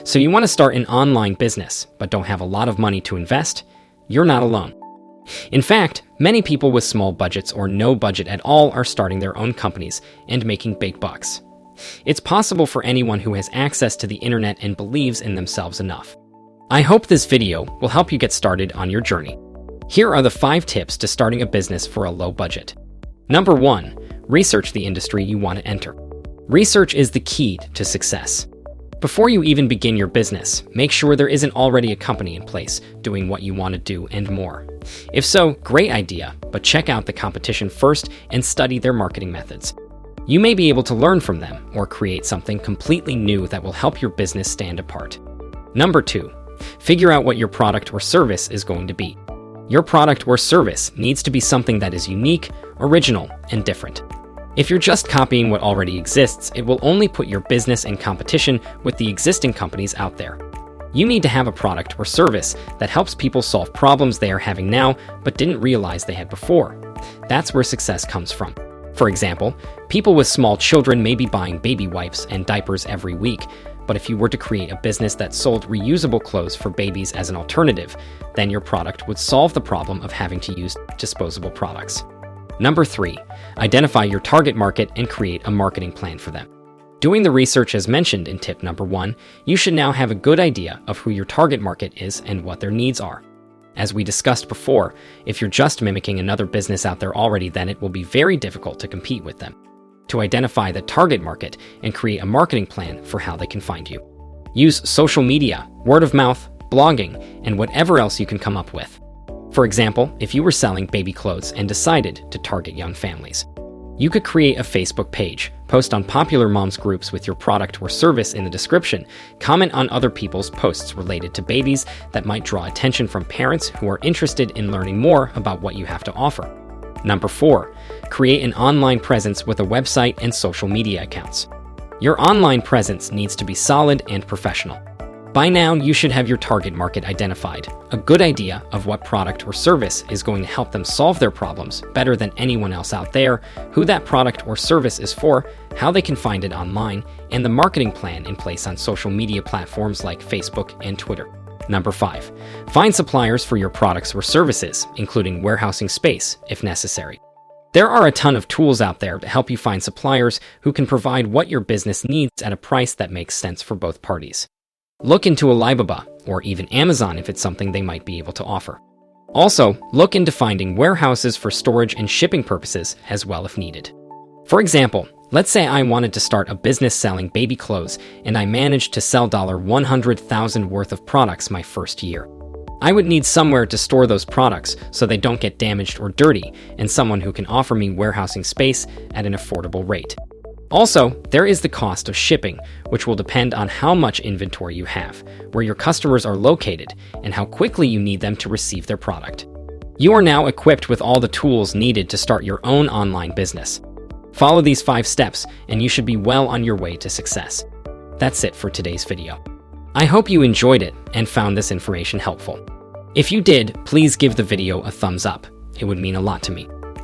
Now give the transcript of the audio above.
So you want to start an online business, but don't have a lot of money to invest? You're not alone. In fact, many people with small budgets or no budget at all are starting their own companies and making big bucks. It's possible for anyone who has access to the internet and believes in themselves enough. I hope this video will help you get started on your journey. Here are the 5 tips to starting a business for a low budget. Number 1, research the industry you want to enter. Research is the key to success. Before you even begin your business, make sure there isn't already a company in place doing what you want to do and more. If so, great idea, but check out the competition first and study their marketing methods. You may be able to learn from them or create something completely new that will help your business stand apart. Number 2, figure out what your product or service is going to be. Your product or service needs to be something that is unique, original, and different. If you're just copying what already exists, it will only put your business in competition with the existing companies out there. You need to have a product or service that helps people solve problems they are having now but didn't realize they had before. That's where success comes from. For example, people with small children may be buying baby wipes and diapers every week, but if you were to create a business that sold reusable clothes for babies as an alternative, then your product would solve the problem of having to use disposable products. Number 3, identify your target market and create a marketing plan for them. Doing the research as mentioned in tip number 1, you should now have a good idea of who your target market is and what their needs are. As we discussed before, if you're just mimicking another business out there already, then it will be very difficult to compete with them. To identify the target market and create a marketing plan for how they can find you. Use social media, word of mouth, blogging, and whatever else you can come up with. For example, if you were selling baby clothes and decided to target young families, you could create a Facebook page, post on popular moms groups with your product or service in the description, comment on other people's posts related to babies that might draw attention from parents who are interested in learning more about what you have to offer. Number 4, create an online presence with a website and social media accounts. Your online presence needs to be solid and professional. By now, you should have your target market identified, a good idea of what product or service is going to help them solve their problems better than anyone else out there, who that product or service is for, how they can find it online, and the marketing plan in place on social media platforms like Facebook and Twitter. Number 5, find suppliers for your products or services, including warehousing space if necessary. There are a ton of tools out there to help you find suppliers who can provide what your business needs at a price that makes sense for both parties. Look into Alibaba or even Amazon if it's something they might be able to offer. Also, look into finding warehouses for storage and shipping purposes as well if needed. For example, let's say I wanted to start a business selling baby clothes and I managed to sell $100,000 worth of products my first year. I would need somewhere to store those products so they don't get damaged or dirty, and someone who can offer me warehousing space at an affordable rate. Also, there is the cost of shipping, which will depend on how much inventory you have, where your customers are located, and how quickly you need them to receive their product. You are now equipped with all the tools needed to start your own online business. Follow these 5 steps, and you should be well on your way to success. That's it for today's video. I hope you enjoyed it and found this information helpful. If you did, please give the video a thumbs up. It would mean a lot to me.